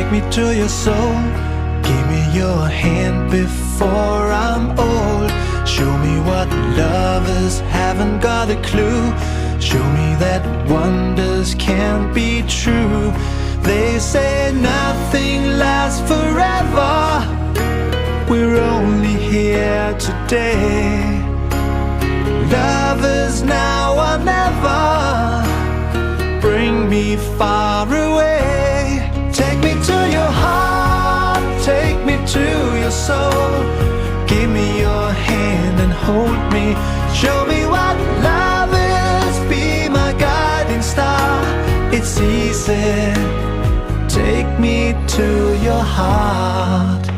take me to your soul. Give me your hand before I'm old. Show me what lovers haven't got a clue. Show me that wonders can't be true. They say nothing lasts forever. We're only here today. Lovers now or never. Bring me far away. Take me to your heart. Take me to your soul. Give me your hand and hold me. Show me what love is. Be my guiding star. It's easy. Take me to your heart.